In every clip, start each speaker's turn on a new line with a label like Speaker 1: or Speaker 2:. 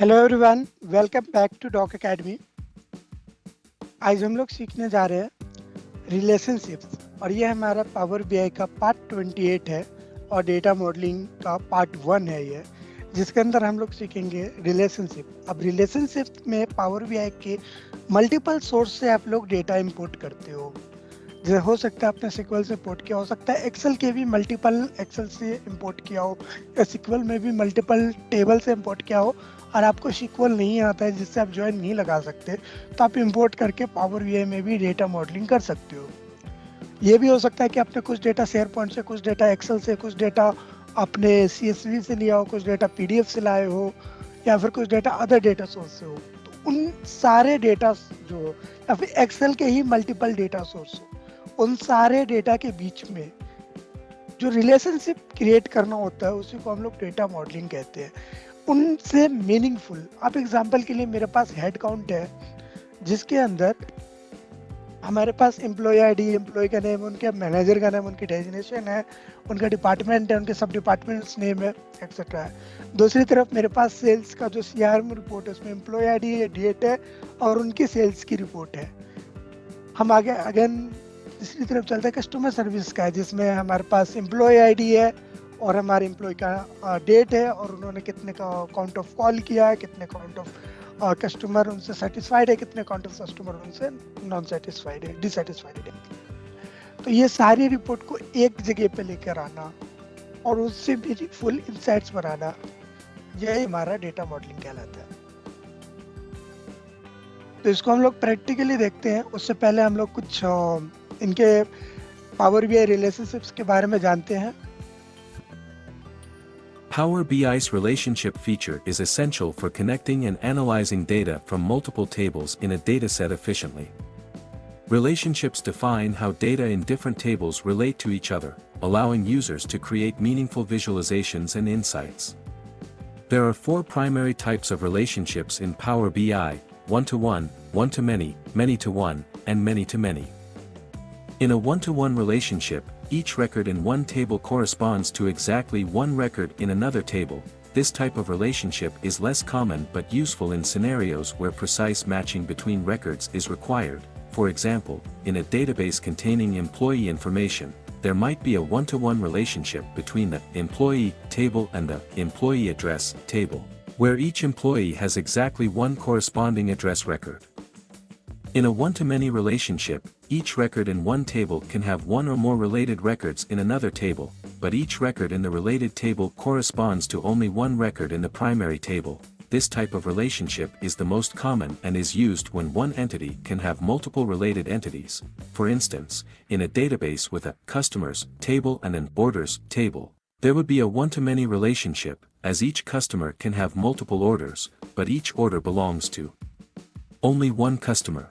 Speaker 1: Hello everyone, welcome back to Doc Academy. आज हम लोग सीखने जा रहे हैं रिलेशनशिप्स और ये हमारा पावर बीआई का पार्ट 28 है और डेटा मॉडलिंग का पार्ट 1 है ये, जिसके अंदर हम लोग सीखेंगे रिलेशनशिप। अब रिलेशनशिप में पावर बीआई के मल्टीपल सोर्स से आप लोग डेटा इंपोर्ट करते हो। जैसे हो सकता है आपने सिक्वल से इंपोर्ट किया, हो सकता है एक्सेल के भी मल्टीपल एक्सेल से इंपोर्ट किया हो, या सिक्वल में भी मल्टीपल टेबल से इंपोर्ट किया हो और आपको सिक्वल नहीं आता है जिससे आप ज्वाइन नहीं लगा सकते, तो आप इंपोर्ट करके पावर बीआई में भी डेटा मॉडलिंग कर सकते हो। ये भी हो सकता है कि आपने कुछ डेटा शेयर पॉइंट से, कुछ डेटा एक्सेल से, कुछ डेटा अपने सीएसवी से लिया हो, कुछ डेटा पीडीएफ से लाए हो, या फिर कुछ डेटा अदर डेटा सोर्स से हो। तो उन सारे डेटा जो, या फिर एक्सेल के ही मल्टीपल डेटा सोर्स हो, उन सारे डेटा के बीच में जो रिलेशनशिप क्रिएट करना होता है उसी को हम लोग डेटा मॉडलिंग कहते हैं। उनसे मीनिंगफुल, आप एग्जांपल के लिए मेरे पास हेड काउंट है जिसके अंदर हमारे पास एम्प्लॉय आईडी, एम्प्लॉय का नेम, उनके मैनेजर का नेम, उनकी डेजिग्नेशन है, उनका डिपार्टमेंट है, उनके सब डिपार्टमेंट्स नेम है, एक्सेट्रा है। दूसरी तरफ मेरे पास सेल्स का जो सीआरएम रिपोर्ट है उसमें एम्प्लॉय आईडी है, डेट है और उनकी सेल्स की रिपोर्ट है। हम आगे अगेन तीसरी तरफ चलते हैं कस्टमर सर्विस का है, जिसमें हमारे पास एम्प्लॉय आईडी है और हमारे एम्प्लॉय का डेट है और उन्होंने कितने का काउंट ऑफ कॉल किया है, कितने काउंट ऑफ कस्टमर उनसे सेटिस्फाइड है, कितने काउंट ऑफ कस्टमर उनसे नॉन सेटिस्फाइड है, डिससेटिस्फाइड है। तो ये सारी रिपोर्ट को एक जगह पे लेकर आना और उससे मीनिंगफुल इंसाइट्स बनाना, यही हमारा डेटा मॉडलिंग कहलाता है। तो इसको हम लोग प्रैक्टिकली देखते हैं। उससे पहले हम लोग कुछ इनके पावर बीआई रिलेशनशिप्स के बारे में जानते हैं।
Speaker 2: Power BI's relationship feature is essential for connecting and analyzing data from multiple tables in a dataset efficiently. Relationships define how data in different tables relate to each other, allowing users to create meaningful visualizations and insights. There are four primary types of relationships in Power BI: one-to-one, one-to-many, many-to-one, and many-to-many. In a one-to-one relationship, each record in one table corresponds to exactly one record in another table. This type of relationship is less common but useful in scenarios where precise matching between records is required. For example, in a database containing employee information, there might be a one-to-one relationship between the employee table and the employee address table, where each employee has exactly one corresponding address record. In a one-to-many relationship, each record in one table can have one or more related records in another table, but each record in the related table corresponds to only one record in the primary table. This type of relationship is the most common and is used when one entity can have multiple related entities. For instance, in a database with a customers table and an orders table, there would be a one-to-many relationship, as each customer can have multiple orders, but each order belongs to only one customer.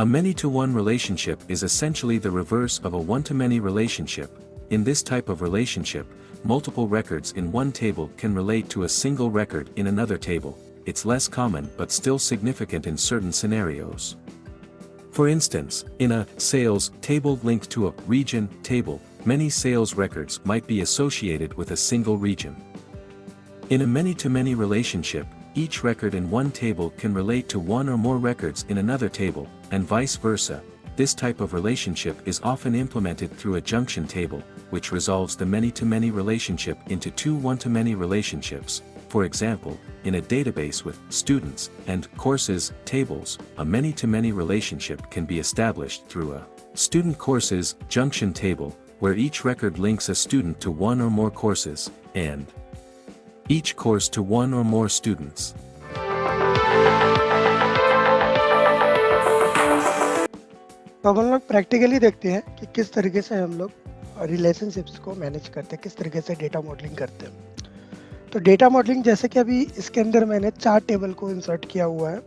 Speaker 2: A many-to-one relationship is essentially the reverse of a one-to-many relationship. In this type of relationship, multiple records in one table can relate to a single record in another table. It's less common but still significant in certain scenarios. For instance, in a sales table linked to a region table, many sales records might be associated with a single region. In a many-to-many relationship, each record in one table can relate to one or more records in another table, and vice versa. This type of relationship is often implemented through a junction table, which resolves the many-to-many relationship into two one-to-many relationships. For example, in a database with students and courses tables, a many-to-many relationship can be established through a student courses junction table, where each record links a student to one or more courses, and each course to one or more students.
Speaker 1: तो हम लोग practically देखते हैं कि किस तरीके से हम लोग रिलेशनशिप्स को मैनेज करते हैं, किस तरीके से डेटा मॉडलिंग करते हैं। तो डेटा मॉडलिंग जैसे कि अभी इसके अंदर मैंने 4 टेबल को इंसर्ट किया हुआ है,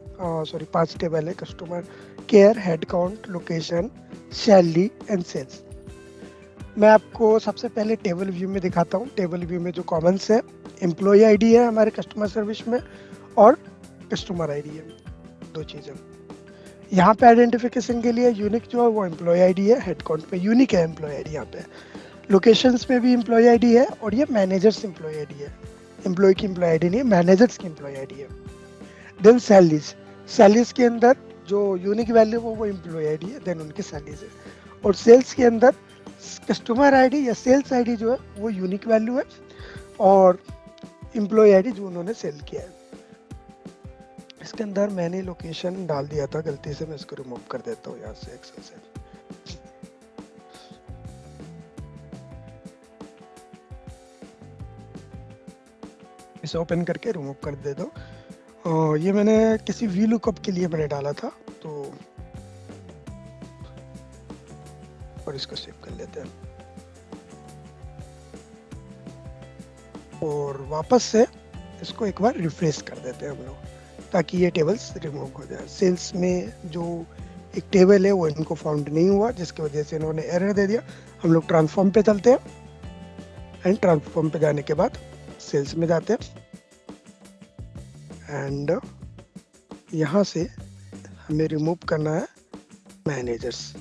Speaker 1: 5 टेबल है: customer care, head count, location, salary and sales. मैं आपको सबसे पहले टेबल व्यू में दिखाता हूँ। टेबल व्यू में जो कॉमन्स है, एम्प्लॉय आईडी है हमारे कस्टमर सर्विस में और कस्टमर आईडी है, 2 चीज़ें। यहाँ पे आइडेंटिफिकेशन के लिए यूनिक जो है वो एम्प्लॉय आईडी है, हेड काउंट पे यूनिक है एम्प्लॉय आईडी यहाँ पे। लोकेशंस में भी एम्प्लॉय आईडी है और ये मैनेजर्स एम्प्लॉय आईडी है। एम्प्लॉय की एम्प्लॉय आईडी नहीं है, मैनेजर्स की एम्प्लॉय आईडी है। देन सैलरीज, सैलरीज के अंदर जो यूनिक वैल्यू है वो एम्प्लॉय आईडी है, देन उनकी सैलरीज है। और सेल्स के अंदर कस्टमर आईडी या सेल्स आईडी जो है वो यूनिक वैल्यू है, और एम्प्लॉय आईडी जो उन्होंने सेल किया है। इसके अंदर मैंने लोकेशन डाल दिया था गलती से, मैं इसको रिमूव कर देता हूँ यहाँ से एक्सेल से। इसे ओपन करके रिमूव कर देता हूँ। ये मैंने किसी वी लुकअप के लिए मैंने डाला था, तो और इसको सेव कर लेते हैं और वापस से इसको एक बार रिफ्रेश कर देते हैं हम लोग, ताकि ये टेबल्स रिमूव हो जाए। सेल्स में जो एक टेबल है वो इनको फाउंड नहीं हुआ, जिसकी वजह से इन्होंने एरर दे दिया। हम लोग ट्रांसफॉर्म पे चलते हैं एंड ट्रांसफॉर्म पे जाने के बाद सेल्स में जाते हैं एंड यहाँ से हमें रिमूव करना है मैनेजर्स।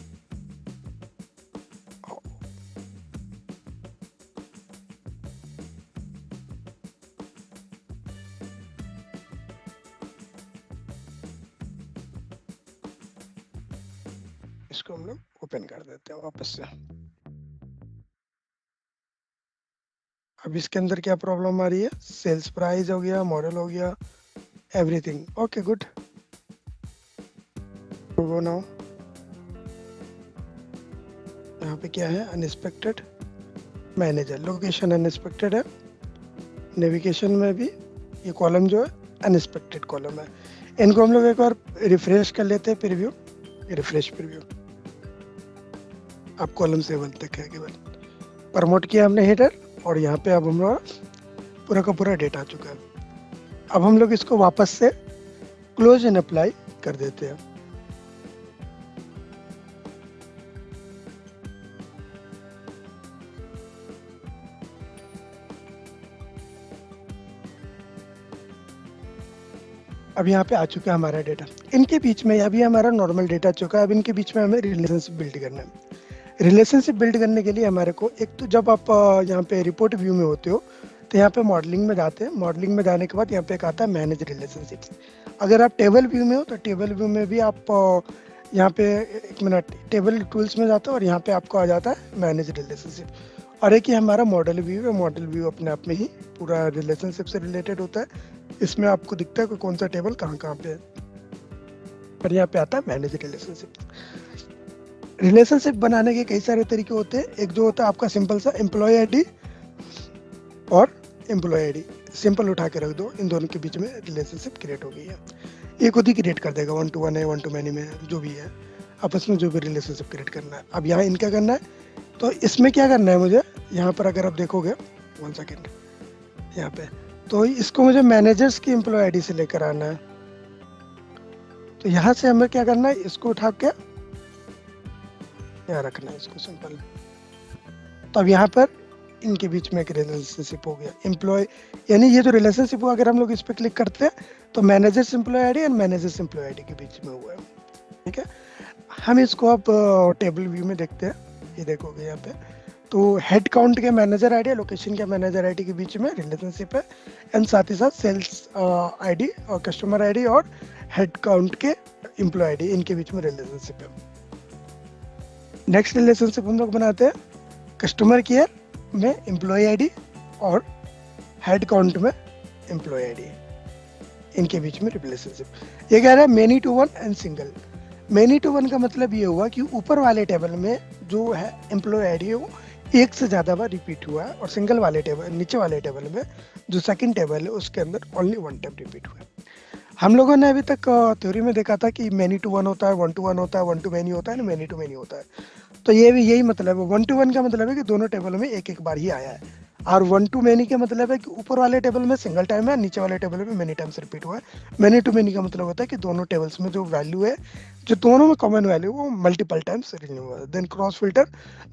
Speaker 1: इसको हम लोग ओपन कर देते हैं वापस से। अब इसके अंदर क्या प्रॉब्लम आ रही है, सेल्स प्राइस हो गया, मॉडल हो गया, everything okay good. Go now, यहाँ पे क्या है, अनएक्सपेक्टेड मैनेजर, लोकेशन अनएक्सपेक्टेड है, नेविगेशन में भी ये कॉलम जो है अनएक्सपेक्टेड कॉलम है। इनको हम लोग एक बार रिफ्रेश कर लेते हैं, प्रीव्यू, रिफ्रेश प्रीव्यू। अब कॉलम से 1 तक है केवल, प्रमोट किया हमने हेडर, और यहाँ पे अब हमारा पूरा का पूरा डेटा आ चुका है। अब हम लोग इसको वापस से क्लोज एंड अप्लाई कर देते हैं। अब यहाँ पे आ चुका है हमारा डेटा। इनके बीच में अभी हमारा नॉर्मल डेटा आ चुका है, अब इनके बीच में हमें रिलेशनशिप बिल्ड करना है। रिलेशनशिप बिल्ड करने के लिए हमारे को एक तो जब आप यहाँ पे रिपोर्ट व्यू में होते हो तो यहाँ पे मॉडलिंग में जाते हैं। मॉडलिंग में जाने के बाद यहाँ पे एक आता है मैनेज रिलेशनशिप्स। अगर आप टेबल व्यू में हो तो टेबल व्यू में भी आप यहाँ पे, एक मिनट, टेबल टूल्स में जाते हो और यहाँ पे आपको आ जाता है मैनेज रिलेशनशिप। और एक ही हमारा मॉडल व्यू है। मॉडल व्यू अपने आप में ही पूरा रिलेशनशिप से रिलेटेड होता है। इसमें आपको दिखता है कि कौन सा टेबल कहाँ कहाँ पे है, और यहाँ पे आता है मैनेज रिलेशनशिप। रिलेशनशिप बनाने के कई सारे तरीके होते हैं। एक जो होता है आपका सिंपल सा एम्प्लॉय आईडी और एम्प्लॉय आईडी, सिंपल उठा के रख दो, इन दोनों के बीच में रिलेशनशिप क्रिएट हो गई है। ये खुद ही क्रिएट कर देगा, 1 to 1 है, 1 to many में, जो भी है आपस में जो भी रिलेशनशिप क्रिएट करना है। अब यहाँ इनका करना है, तो इसमें क्या करना है मुझे, यहाँ पर अगर आप देखोगे 1 सेकेंड यहाँ पे, तो इसको मुझे मैनेजर्स की एम्प्लॉय आईडी से लेकर आना है। तो यहाँ से हमें क्या करना है, इसको उठा के यहाँ रखना है, इसको सिंपल। तो अब यहाँ पर इनके बीच में एक रिलेशनशिप हो गया, एम्प्लॉय, यानी ये जो रिलेशनशिप हुआ, अगर हम लोग इस पर क्लिक करते हैं तो मैनेजर्स एम्प्लॉय आईडी और मैनेजर्स एम्प्लॉय आईडी के बीच में हुआ है। ठीक है, हम इसको अब टेबल व्यू में देखते हैं। ये देखोगे यहाँ पे, तो हेड काउंट के मैनेजर आईडी, लोकेशन के मैनेजर आईडी के बीच में रिलेशनशिप है, एंड साथ ही साथ सेल्स आईडी और कस्टमर आईडी और हेड काउंट के एम्प्लॉय आईडी, इनके बीच में रिलेशनशिप है। नेक्स्ट रिलेशनशिप हम लोग बनाते हैं कस्टमर केयर में एम्प्लॉय आईडी और हेड काउंट में एम्प्लॉय आईडी, इनके बीच में रिलेशनशिप। ये कह रहा है many to one and single. Many to one का मतलब ये हुआ कि ऊपर वाले टेबल में जो है एम्प्लॉय आईडी है वो एक से ज़्यादा बार रिपीट हुआ है, और सिंगल वाले टेबल, नीचे वाले टेबल में जो सेकंड टेबल है उसके अंदर ओनली 1 टाइम रिपीट हुआ है। हम लोगों ने अभी तक थ्योरी में देखा था कि मेनी टू वन होता है, 1 to 1 होता है, 1 to many होता है ना, मेनी टू मेनी होता है। तो ये भी यही मतलब है। 1 to 1 का मतलब है कि दोनों टेबल में एक एक बार ही आया है, और 1 to many का मतलब है कि ऊपर वाले टेबल में सिंगल टाइम है, नीचे वाले टेबल में मेनी टाइम्स रिपीट हुआ है। मेनी टू मेनी का मतलब होता है कि दोनों टेबल्स में जो वैल्यू है, जो दोनों में कॉमन वैल्यू, वो मल्टीपल टाइम्स रिन्यू हुआ है। देन क्रॉस फिल्टर,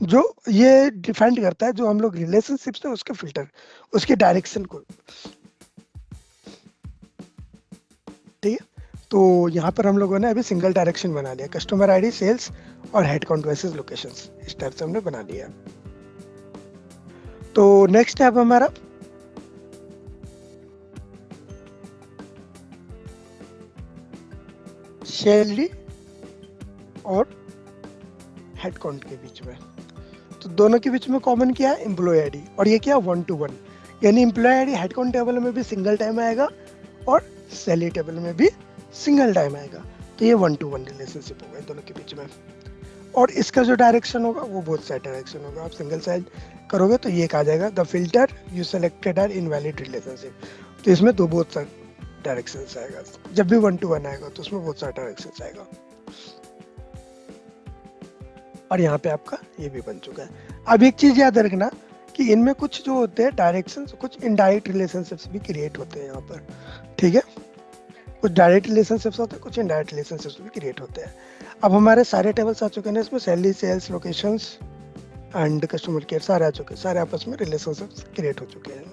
Speaker 1: जो ये डिफाइन करता है जो हम लोग रिलेशनशिप्स है उसके फिल्टर, उसके डायरेक्शन को। ठीक है, तो यहाँ पर हम लोगों ने अभी सिंगल डायरेक्शन बना लिया, कस्टमर आईडी, सेल्स और हेड काउंट वर्सेस लोकेशंस, इस टाइप से हमने बना लिया। तो नेक्स्ट है अब हमारा सैलरी और हेड काउंट के बीच में। तो दोनों के बीच में कॉमन क्या है, एम्प्लॉय आईडी, और ये क्या 1 to 1, यानी employee ID head count table में भी सिंगल टाइम आएगा और सैलरी टेबल में भी सिंगल टाइम आएगा। तो ये 1 to 1 रिलेशनशिप होगा दोनों के बीच में। और इसका जो डायरेक्शन होगा वो बोथ साइड डायरेक्शन होगा। आप सिंगल साइड करोगे तो ये कहा जाएगा the filter you selected are invalid relationship. तो इसमें दो बोथ साइड डायरेक्शन आएगा। जब भी 1 to 1 आएगा तो उसमें बोथ साइड डायरेक्शन आएगा। और यहाँ पे आपका ये भी बन चुका है। अब एक चीज याद रखना कि इनमें कुछ जो होते हैं डायरेक्शन, कुछ इनडायरेक्ट रिलेशनशिप्स भी क्रिएट होते हैं यहाँ पर, ठीक है। कुछ डायरेक्ट रिलेशनशिप्स होते हैं, कुछ इनडायरेक्ट रिलेशनशिप्स भी क्रिएट होते हैं। अब हमारे सारे टेबल्स आ चुके हैं इसमें, salary, sales, locations and customer care सारे आ चुके हैं। सारे आपस में रिलेशनशिप्स क्रिएट हो चुके हैं।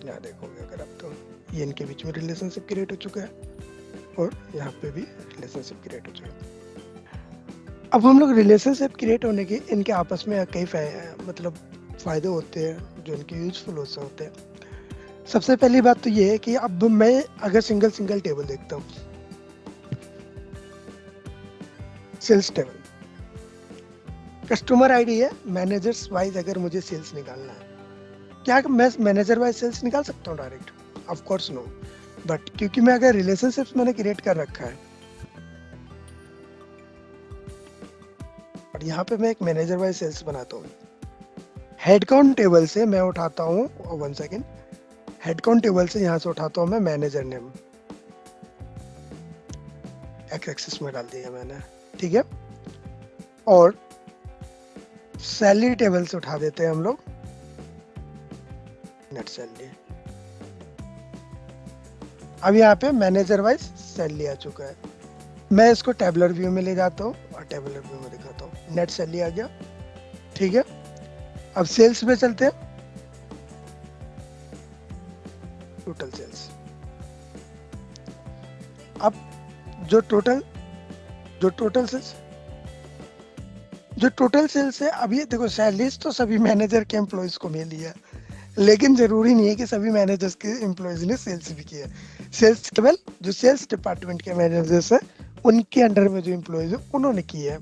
Speaker 1: यहाँ देखोगे अगर आप तो ये इनके बीच में रिलेशनशिप क्रिएट हो चुका है और यहाँ पे भी रिलेशनशिप क्रिएट हो चुका है। अब हम लोग रिलेशनशिप क्रिएट होने के इनके आपस में कई मतलब फायदे होते हैं जो इनके यूजफुल होते हैं। सबसे पहली बात तो ये है कि अब मैं अगर सिंगल टेबल देखता हूँ, सेल्स टेबल, कस्टमर आईडी है, मैनेजर्स वाइज अगर मुझे सेल्स निकालना है, क्या मैं मैनेजर वाइज सेल्स निकाल सकता हूँ direct? Of course no. But क्योंकि मैं अगर रिलेशनशिप्स मैंने क्रिएट कर रखा है और यहाँ पे मैं एक मैनेजर वाइज सेल्स बनाता हूँ, हेड काउंट टेबल से मैं उठाता हूँ, 1 सेकेंड, हेड काउंट टेबल से यहाँ से उठाता हूँ मैं मैनेजर नेम, एक्स एक्सिस में डाल दिया मैंने, ठीक है। और सैलरी टेबल से उठा देते हैं हम लोग नेट सैलरी। अब यहाँ पे मैनेजर वाइज सैलरी आ चुका है। मैं इसको टेबलर व्यू में ले जाता हूँ और टेबलर व्यू में दिखाता हूँ, नेट सैलरी आ गया, ठीक है। अब सेल्स पे चलते हैं, टोटल सेल्स। अब जो टोटल सेल्स है, अब ये देखो सैलरीज तो सभी मैनेजर के एम्प्लॉयज को मिली है, लेकिन जरूरी नहीं है कि सभी मैनेजर्स के एम्प्लॉयज ने सेल्स भी किया है। सेल्स केवल जो सेल्स डिपार्टमेंट के मैनेजर्स है उनके अंडर में जो एम्प्लॉयज है उन्होंने किया है।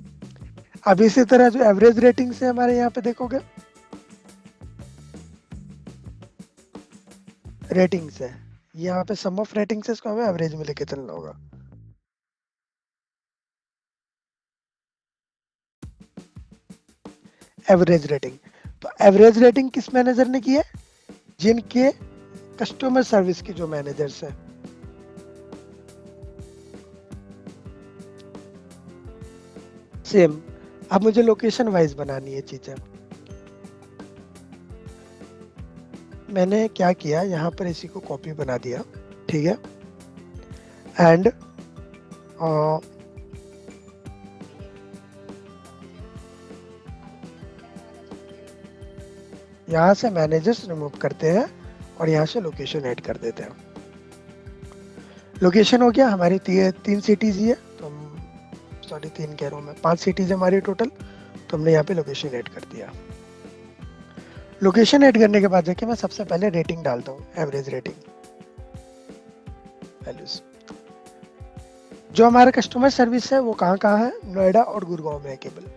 Speaker 1: अब इसी तरह जो एवरेज रेटिंग से हमारे यहाँ पे देखोगे, रेटिंग्स है, यहाँ पे सम ऑफ रेटिंग्स है, इसको हमें एवरेज में लेके चलना होगा। एवरेज रेटिंग, तो एवरेज रेटिंग किस मैनेजर ने की है? जिनके कस्टमर सर्विस के जो मैनेजर्स है। सेम, अब मुझे लोकेशन वाइज बनानी है चीजें। मैंने क्या किया, यहाँ पर इसी को कॉपी बना दिया, ठीक है। एंड यहाँ से मैनेजर्स रिमूव करते हैं और यहाँ से लोकेशन ऐड कर देते हैं। लोकेशन हो गया हमारी 3 सिटीज ही है, तो हम 3 कह रहा हूँ मैं, 5 सिटीज हमारी टोटल, तो हमने यहाँ पे लोकेशन ऐड कर दिया। लोकेशन ऐड करने के बाद देखिए मैं सबसे पहले रेटिंग डालता हूँ, एवरेज रेटिंग वैल्यूज। जो हमारा कस्टमर सर्विस है वो कहाँ है, नोएडा और गुड़गांव में है केवल,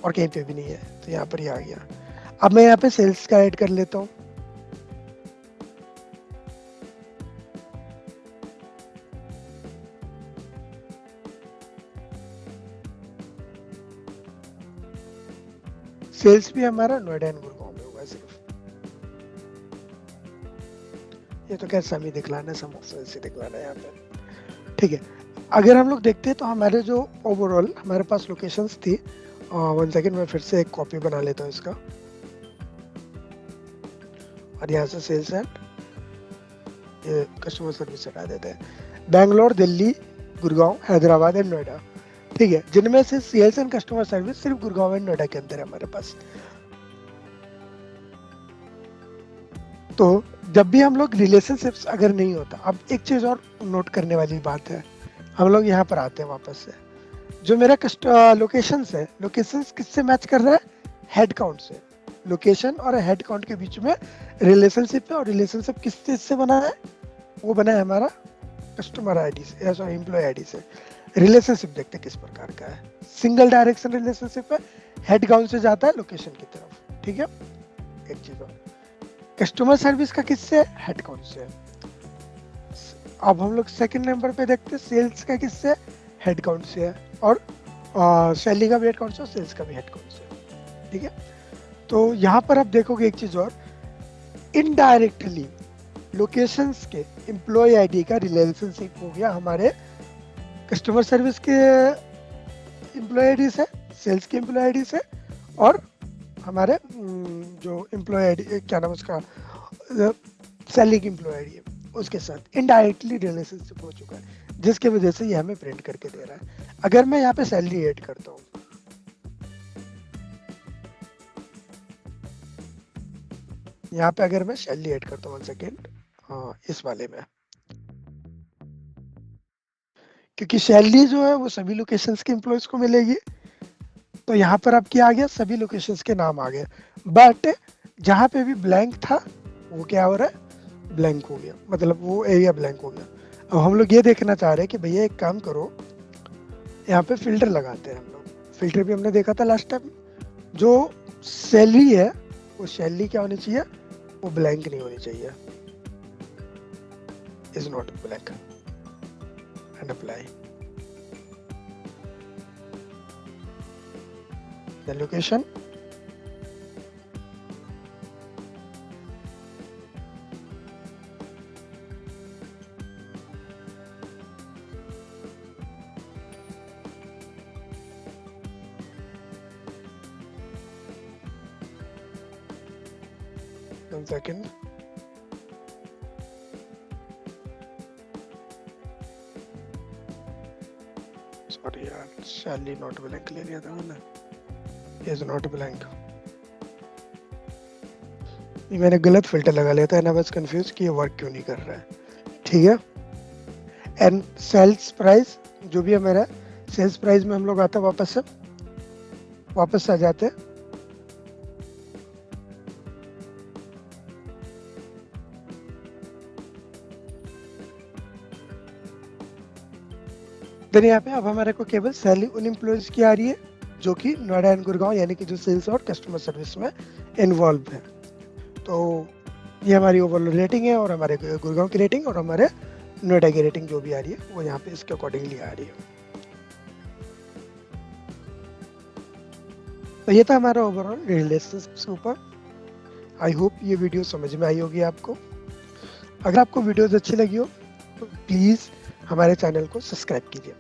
Speaker 1: और कहीं पे भी नहीं है, तो यहाँ पर ही आ गया। अब मैं यहाँ पे सेल्स का ऐड कर लेता हूँ। सेल्स भी हमारा नोएडा एंड गुड़गांव में होगा सिर्फ। ये तो क्या समी दिखलाना है, से दिखलाना है यहाँ पे, ठीक है। अगर हम लोग देखते हैं तो हमारे जो ओवरऑल हमारे पास लोकेशंस थी, 1 सेकेंड मैं फिर से एक कॉपी बना लेता हूँ इसका, और यहाँ से सेल्स एंड ये कस्टमर सर्विस हटा देते हैं। बैंगलोर, दिल्ली, गुड़गांव, हैदराबाद एंड नोएडा, ठीक है। जिनमें से सेल्स एंड कस्टमर सर्विस सिर्फ गुड़गांव एंड नोएडा के अंदर है हमारे पास। तो जब भी हम लोग रिलेशनशिप्स अगर नहीं होता, अब एक चीज और नोट करने वाली बात है, हम लोग यहाँ पर आते हैं वापस से, जो मेरा लोकेशंस है, लोकेशंस किससे मैच कर रहा है? हेड काउंट से। लोकेशन और हेड काउंट के बीच में रिलेशनशिप है, और रिलेशनशिप किस चीज से बना है, वो बना है हमारा कस्टमर आईडी से, सॉरी एम्प्लॉय आईडी से। रिलेशनशिप देखते हैं किस प्रकार का है, सिंगल डायरेक्शन रिलेशनशिप है, हेड काउंट से जाता है लोकेशन की तरफ, ठीक है। एक चीज और, कस्टमर सर्विस का किससे है, हेड काउंट से है। अब हम लोग सेकंड नंबर पे देखते हैं सेल्स का किससे, हेड काउंट से है, और सैलरी का भी हेड काउंट से और सेल्स का भी हेड काउंट से, ठीक है। तो यहाँ पर आप देखोगे एक चीज और, इनडायरेक्टली लोकेशंस के एम्प्लॉय आईडी का रिलेशनशिप हो गया हमारे कस्टमर सर्विस के एम्प्लॉय आईडी से, सेल्स के एम्प्लॉय आईडी से, और हमारे जो एम्प्लॉय आईडी क्या नाम उसका, सैलरी की एम्प्लॉय आईडी है उसके साथ इनडायरेक्टली रिलेशनशिप हो चुका है, जिसकी वजह से ये हमें प्रिंट करके दे रहा है। अगर मैं यहाँ पे सैलरी ऐड करता हूँ, यहाँ पे अगर मैं सैलरी ऐड करता हूँ, 1 सेकेंड, हाँ इस वाले में, क्योंकि सैलरी जो है वो सभी लोकेशंस के एम्प्लॉयज को मिलेगी, तो यहाँ पर अब क्या आ गया, सभी लोकेशंस के नाम आ गए, बट जहाँ पे भी ब्लैंक था वो क्या हो रहा है, ब्लैंक हो गया, मतलब वो एरिया ब्लैंक हो गया। अब हम लोग ये देखना चाह रहे हैं कि भैया एक काम करो, यहाँ पे फिल्टर लगाते हैं हम लोग। फिल्टर भी हमने देखा था लास्ट टाइम, जो सैलरी है वो सैलरी क्या होनी चाहिए, वो ब्लैंक नहीं होनी चाहिए, is not blank, and apply the location, one second, sorry यार, सैलरी नॉट ब्लैंक ले लिया था मैंने, इज नॉट ब्लैंक, मैंने गलत फिल्टर लगा लिया था, एंड आई वाज कंफ्यूज कि ये वर्क क्यों नहीं कर रहा है, ठीक है। एंड सेल्स प्राइस जो भी है मेरा, सेल्स प्राइस में हम लोग आते हैं वापस से आ जाते हैं, देन यहाँ पे अब हमारे को केवल सैलरी उन एम्प्लॉयज की आ रही है जो कि नोएडा एंड गुड़गांव, यानी कि जो सेल्स और कस्टमर सर्विस में इन्वॉल्व है। तो ये हमारी ओवरऑल रेटिंग है, और हमारे गुड़गांव की रेटिंग और हमारे नोएडा की रेटिंग जो भी आ रही है वो यहाँ पे इसके अकॉर्डिंगली आ रही है। तो ये था हमारा ओवरऑल रिलेशनशिप्स के ऊपर। आई होप ये वीडियो समझ में आई होगी आपको। अगर आपको वीडियोज अच्छी लगी हो तो प्लीज़ हमारे चैनल को सब्सक्राइब कीजिए।